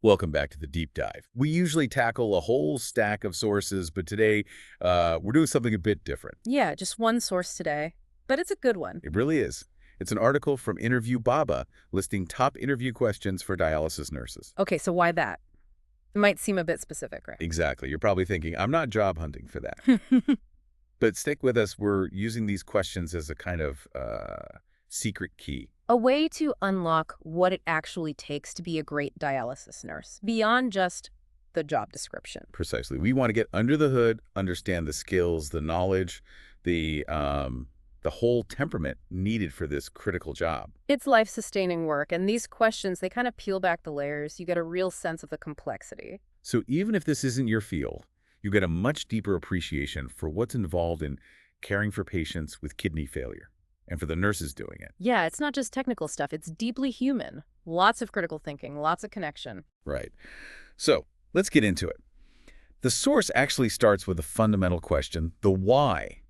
Welcome back to the deep dive. We usually tackle a whole stack of sources, but today we're doing something a bit different. Yeah, just one source today, but it's a good one. It really is. It's an article from Interview Baba listing top interview questions for dialysis nurses. Okay, so why that? It might seem a bit specific, right? Exactly. You're probably thinking, I'm not job hunting for that. But stick with us. We're using these questions as a kind of secret key. A way to unlock what it actually takes to be a great dialysis nurse, beyond just the job description. Precisely. We want to get under the hood, understand the skills, the knowledge, the whole temperament needed for this critical job. It's life-sustaining work, and these questions, they kind of peel back the layers. You get a real sense of the complexity. So even if this isn't your field, you get a much deeper appreciation for what's involved in caring for patients with kidney failure and for the nurses doing it. Yeah, it's not just technical stuff. It's deeply human. Lots of critical thinking, lots of connection. Right. So let's get into it. The source actually starts with a fundamental question, the why.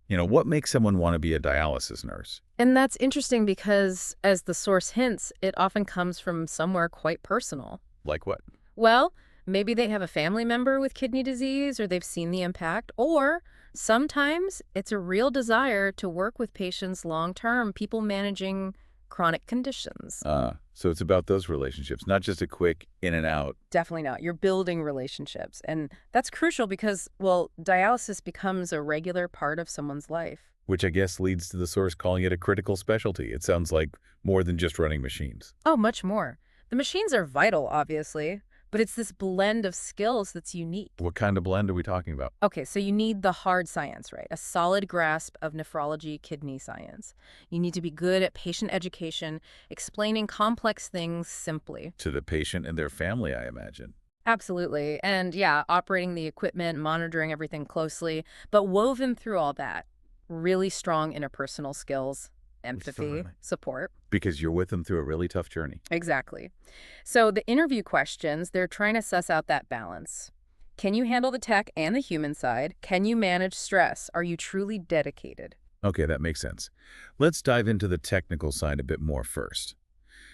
What makes someone want to be a dialysis nurse? And that's interesting because, as the source hints, it often comes from somewhere quite personal. Like what? Well, maybe they have a family member with kidney disease, or they've seen the impact, or sometimes it's a real desire to work with patients long-term, people managing chronic conditions. So it's about those relationships, not just a quick in and out. Definitely not. You're building relationships. And that's crucial because, well, dialysis becomes a regular part of someone's life. Which I guess leads to the source calling it a critical specialty. It sounds like more than just running machines. Oh, much more. The machines are vital, obviously, but it's this blend of skills that's unique. What kind of blend are we talking about? Okay, so you need the hard science, right? A solid grasp of nephrology, kidney science. You need to be good at patient education, explaining complex things simply. To the patient and their family, I imagine. Absolutely. And yeah, operating the equipment, monitoring everything closely, but woven through all that, really strong interpersonal skills, empathy, support. Because you're with them through a really tough journey. Exactly. So the interview questions, they're trying to suss out that balance. Can you handle the tech and the human side? Can you manage stress? Are you truly dedicated? Okay, that makes sense. Let's dive into the technical side a bit more first.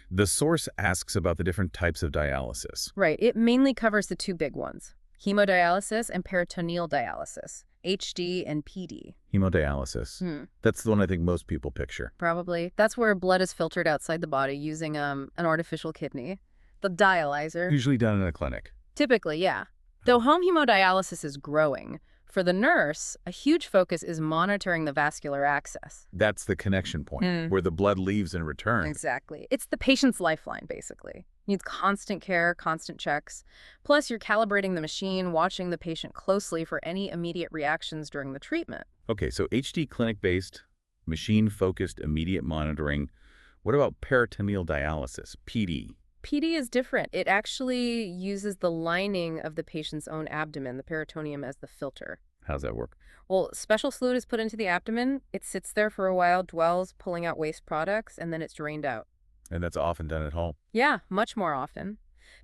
The source asks about the different types of dialysis. Right. It mainly covers the two big ones, hemodialysis and peritoneal dialysis, HD and PD. Hemodialysis. That's the one I think most people picture. Probably. That's where blood is filtered outside the body using an artificial kidney. The dialyzer. Usually done in a clinic. Typically, yeah. Though home hemodialysis is growing, for the nurse, a huge focus is monitoring the vascular access. That's the connection point, where the blood leaves and returns. Exactly. It's the patient's lifeline, basically. Needs constant care, constant checks. Plus, you're calibrating the machine, watching the patient closely for any immediate reactions during the treatment. Okay, so HD clinic-based, machine-focused immediate monitoring. What about peritoneal dialysis, PD? PD is different. It actually uses the lining of the patient's own abdomen, the peritoneum, as the filter. How's that work? Well, special fluid is put into the abdomen. It sits there for a while, dwells, pulling out waste products, and then it's drained out. And that's often done at home. Yeah, much more often.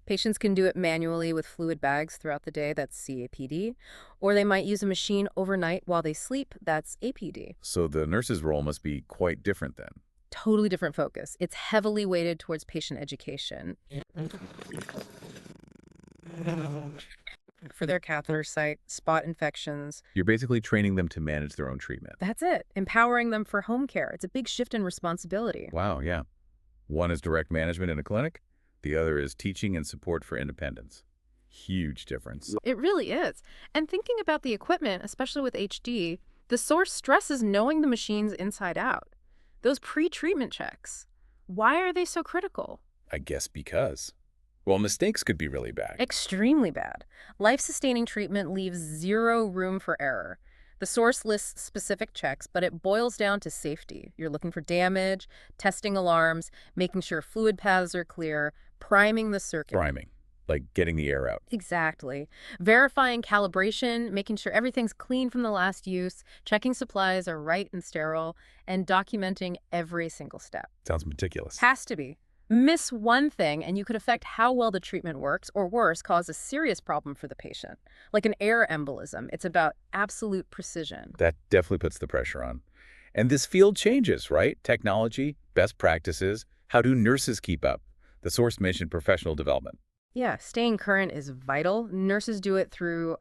Patients can do it manually with fluid bags throughout the day, that's CAPD, or they might use a machine overnight while they sleep, that's APD. So the nurse's role must be quite different then. Totally different focus. It's heavily weighted towards patient education. For their catheter site, spot infections. You're basically training them to manage their own treatment. That's it. Empowering them for home care. It's a big shift in responsibility. Wow, yeah. One is direct management in a clinic. The other is teaching and support for independence. Huge difference. It really is. And thinking about the equipment, especially with HD, the source stresses knowing the machines inside out. Those pre-treatment checks. Why are they so critical? I guess because. Well, mistakes could be really bad. Extremely bad. Life-sustaining treatment leaves zero room for error. The source lists specific checks, but it boils down to safety. You're looking for damage, testing alarms, making sure fluid paths are clear, priming the circuit. Priming, like getting the air out. Exactly. Verifying calibration, making sure everything's clean from the last use, checking supplies are right and sterile, and documenting every single step. Sounds meticulous. Has to be. Miss one thing and you could affect how well the treatment works, or worse, cause a serious problem for the patient. Like an air embolism. It's about absolute precision. That definitely puts the pressure on. And this field changes, right? Technology, best practices. How do nurses keep up? The source mentioned professional development. Yeah, staying current is vital. Nurses do it through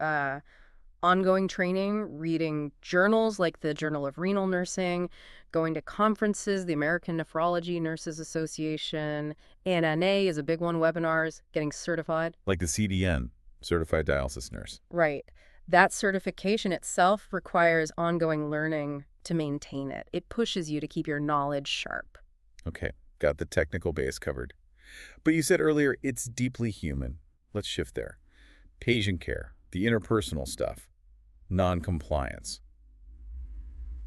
ongoing training, reading journals like the Journal of Renal Nursing, going to conferences, the American Nephrology Nurses Association, ANA is a big one, webinars, getting certified. Like the CDN, Certified Dialysis Nurse. Right. That certification itself requires ongoing learning to maintain it. It pushes you to keep your knowledge sharp. Okay, got the technical base covered. But you said earlier it's deeply human. Let's shift there. Patient care, the interpersonal stuff, non-compliance.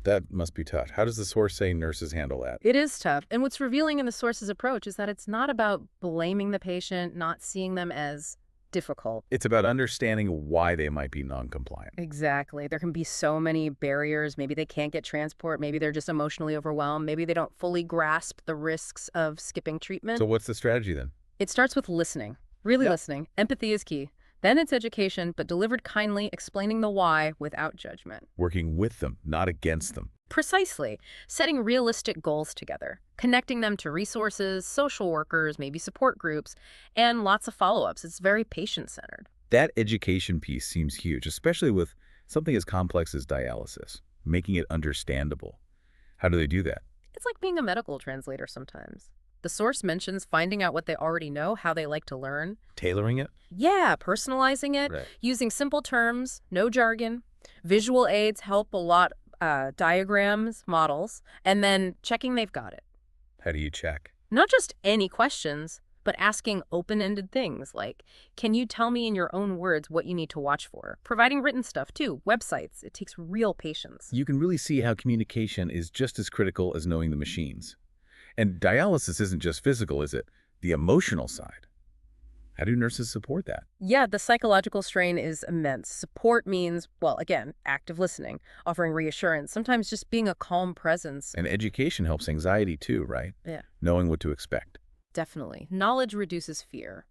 That must be tough. How does the source say nurses handle that? It is tough. And what's revealing in the source's approach is that it's not about blaming the patient, not seeing them as difficult. It's about understanding why they might be non-compliant. Exactly. There can be so many barriers. Maybe they can't get transport. Maybe they're just emotionally overwhelmed. Maybe they don't fully grasp the risks of skipping treatment. So what's the strategy then? It starts with listening, really Yep. listening. Empathy is key. Then it's education, but delivered kindly, explaining the why without judgment. Working with them, not against them. Precisely. Setting realistic goals together, connecting them to resources, social workers, maybe support groups, and lots of follow-ups. It's very patient-centered. That education piece seems huge, especially with something as complex as dialysis, making it understandable. How do they do that? It's like being a medical translator sometimes. The source mentions finding out what they already know, how they like to learn. Tailoring it? Yeah, personalizing it, Right. using simple terms, no jargon. Visual aids help a lot, diagrams, models, and then checking they've got it. How do you check? Not just any questions, but asking open-ended things like, can you tell me in your own words what you need to watch for? Providing written stuff, too, websites. It takes real patience. You can really see how communication is just as critical as knowing the machines. And dialysis isn't just physical, is it? The emotional side. How do nurses support that? Yeah, the psychological strain is immense. Support means, well, again, active listening, offering reassurance, sometimes just being a calm presence. And education helps anxiety too, right? Yeah, Knowing what to expect. definitely. Knowledge reduces fear.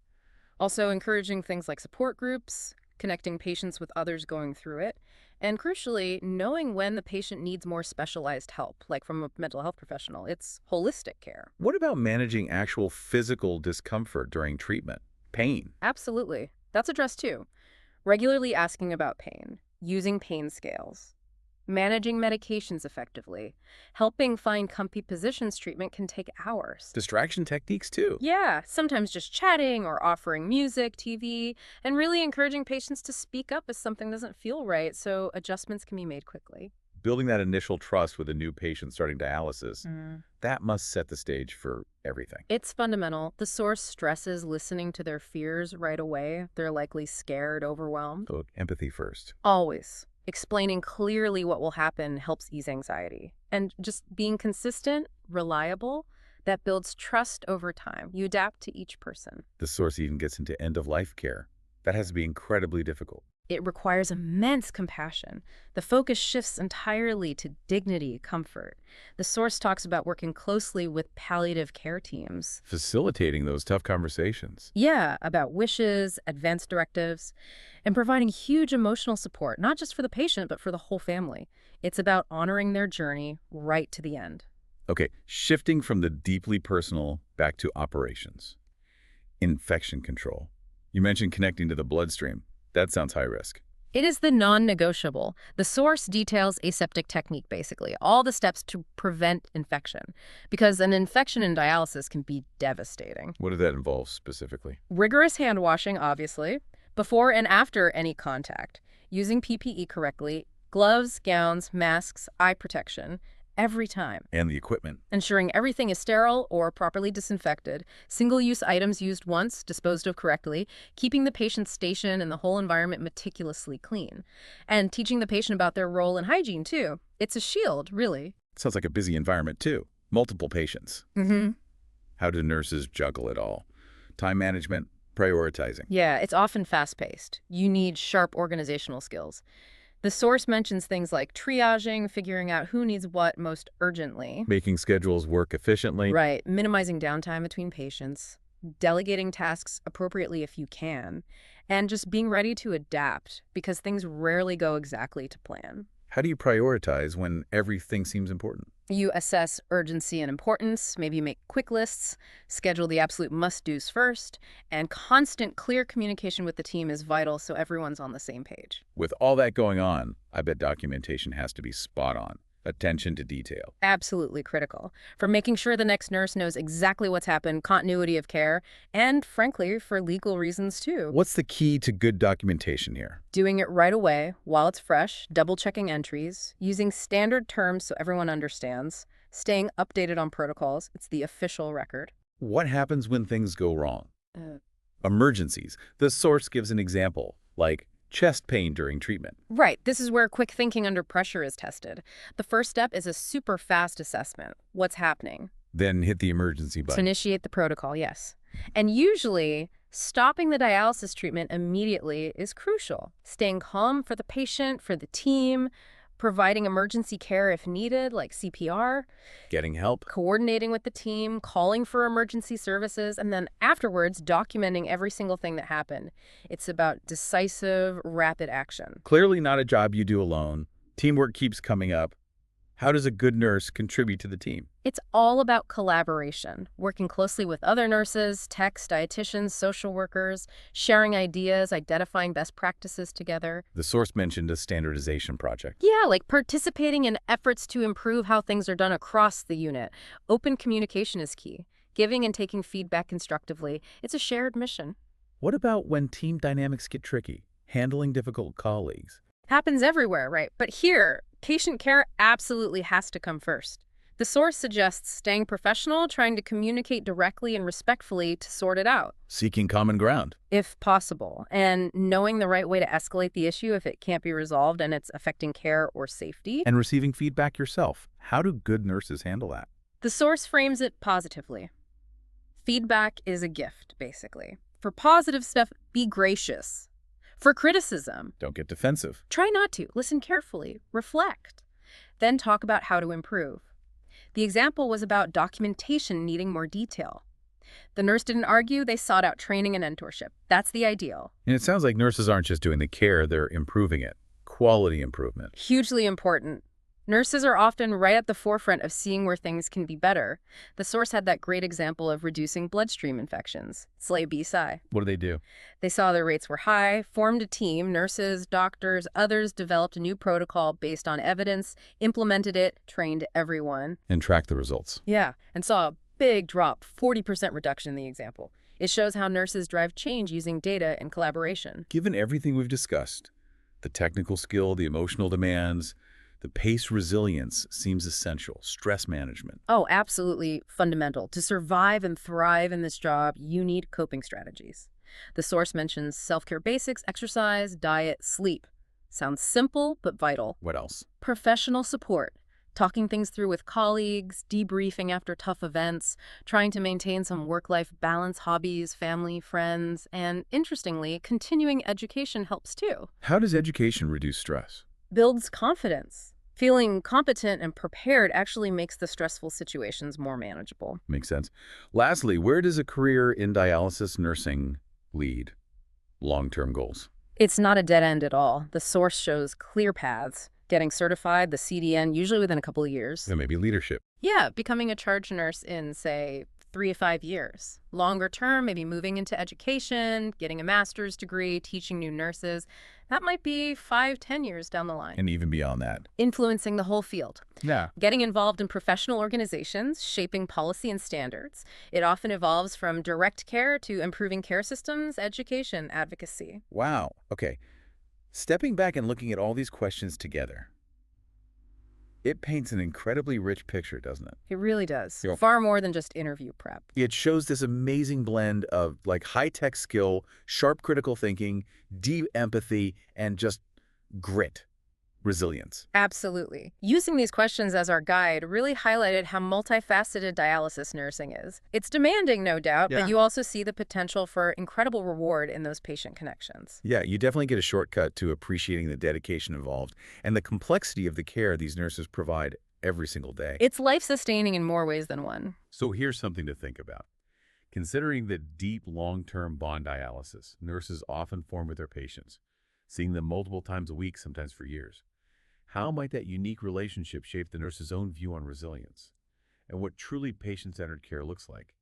Also, encouraging things like support groups, connecting patients with others going through it, and crucially, knowing when the patient needs more specialized help, like from a mental health professional. It's holistic care. What about managing actual physical discomfort during treatment? Pain. Absolutely. That's addressed too. Regularly asking about pain, using pain scales, managing medications effectively, helping find comfy positions. Treatment can take hours. Distraction techniques too. Yeah, sometimes just chatting or offering music, TV, and really encouraging patients to speak up if something doesn't feel right so adjustments can be made quickly. Building that initial trust with a new patient starting dialysis, that must set the stage for everything. It's fundamental. The source stresses listening to their fears right away. They're likely scared, overwhelmed. So empathy first. Always. Explaining clearly what will happen helps ease anxiety. And just being consistent, reliable, that builds trust over time. You adapt to each person. The source even gets into end-of-life care. That has to be incredibly difficult. It requires immense compassion. The focus shifts entirely to dignity, comfort. The source talks about working closely with palliative care teams. Facilitating those tough conversations. Yeah, about wishes, advance directives, and providing huge emotional support, not just for the patient, but for the whole family. It's about honoring their journey right to the end. Okay, shifting from the deeply personal back to operations. Infection control. You mentioned connecting to the bloodstream. That sounds high risk. It is the non-negotiable. The source details aseptic technique, basically, all the steps to prevent infection, because an infection in dialysis can be devastating. What does that involve specifically? Rigorous hand washing, obviously, before and after any contact, using PPE correctly, gloves, gowns, masks, eye protection, every time. And the equipment. Ensuring everything is sterile or properly disinfected, single-use items used once, disposed of correctly, keeping the patient's station and the whole environment meticulously clean, and teaching the patient about their role in hygiene, too. It's a shield, really. Sounds like a busy environment too. Multiple patients. How do nurses juggle it all? Time management, prioritizing. Yeah, it's often fast-paced. You need sharp organizational skills. The source mentions things like triaging, figuring out who needs what most urgently. Making schedules work efficiently. Right, minimizing downtime between patients, delegating tasks appropriately if you can, and just being ready to adapt because things rarely go exactly to plan. How do you prioritize when everything seems important? You assess urgency and importance, maybe make quick lists, schedule the absolute must-dos first, and constant, clear communication with the team is vital so everyone's on the same page. With all that going on, I bet documentation has to be spot on. Attention to detail. Absolutely critical for making sure the next nurse knows exactly what's happened, continuity of care, and frankly, for legal reasons too. What's the key to good documentation here? Doing it right away while it's fresh, double-checking entries, using standard terms so everyone understands, staying updated on protocols. It's the official record. What happens when things go wrong? Uh, Emergencies. The source gives an example, like chest pain during treatment. Right. This is where quick thinking under pressure is tested. The first step is a super fast assessment. What's happening? Then hit the emergency To button. initiate the protocol, yes. And usually, stopping the dialysis treatment immediately is crucial. Staying calm for the patient, for the team, providing emergency care if needed, like CPR, Getting help. coordinating with the team, calling for emergency services, and then afterwards documenting every single thing that happened. It's about decisive, rapid action. Clearly not a job you do alone. Teamwork keeps coming up. How does a good nurse contribute to the team? It's all about collaboration, working closely with other nurses, techs, dietitians, social workers, sharing ideas, identifying best practices together. The source mentioned a standardization project. Yeah, like participating in efforts to improve how things are done across the unit. Open communication is key. Giving and taking feedback constructively. It's a shared mission. What about when team dynamics get tricky? Handling difficult colleagues. Happens everywhere, right? But here, patient care absolutely has to come first. The source suggests staying professional, trying to communicate directly and respectfully to sort it out, Seeking common ground. if possible, and knowing the right way to escalate the issue if it can't be resolved and it's affecting care or safety. And receiving feedback yourself. How do good nurses handle that? The source frames it positively. Feedback is a gift, basically. For positive stuff, be gracious. For criticism, Don't get defensive. try not to. Listen carefully. Reflect. Then talk about how to improve. The example was about documentation needing more detail. The nurse didn't argue, they sought out training and mentorship. That's the ideal. And it sounds like nurses aren't just doing the care, they're improving it. Quality improvement. Hugely important. Nurses are often right at the forefront of seeing where things can be better. The source had that great example of reducing bloodstream infections. Slay BSI. What do they do? They saw their rates were high, formed a team, nurses, doctors, others developed a new protocol based on evidence, implemented it, trained everyone. And track the results. Yeah, and saw a big drop, 40% reduction in the example. It shows how nurses drive change using data and collaboration. Given everything we've discussed, the technical skill, the emotional demands, the pace resilience seems essential. Stress management. Oh, absolutely fundamental. To survive and thrive in this job, you need coping strategies. The source mentions self-care basics, exercise, diet, sleep. Sounds simple, but vital. What else? Professional support. Talking things through with colleagues, debriefing after tough events, trying to maintain some work-life balance, hobbies, family, friends, and interestingly, continuing education helps too. How does education reduce stress? Builds confidence. Feeling competent and prepared actually makes the stressful situations more manageable. Makes sense. Lastly, where does a career in dialysis nursing lead? Long-term goals. It's not a dead end at all. The source shows clear paths. Getting certified, the CDN, usually within a couple of years. And maybe leadership. Yeah, becoming a charge nurse in, say, 3 to 5 years. Longer term, maybe moving into education, getting a master's degree, teaching new nurses. That might be 5-10 years down the line. And even beyond that. Influencing the whole field. Yeah. Getting involved in professional organizations, shaping policy and standards. It often evolves from direct care to improving care systems, education, advocacy. Wow. Okay. Stepping back and looking at all these questions together, it paints an incredibly rich picture, doesn't it? It really does. Yeah. Far more than just interview prep. It shows this amazing blend of like high-tech skill, sharp critical thinking, deep empathy, and just grit, resilience. Absolutely. Using these questions as our guide really highlighted how multifaceted dialysis nursing is. It's demanding, no doubt, Yeah. but you also see the potential for incredible reward in those patient connections. Yeah, you definitely get a shortcut to appreciating the dedication involved and the complexity of the care these nurses provide every single day. It's life-sustaining in more ways than one. So here's something to think about. Considering the deep long-term bond dialysis nurses often form with their patients, seeing them multiple times a week, sometimes for years, How might that unique relationship shape the nurse's own view on resilience and what truly patient-centered care looks like?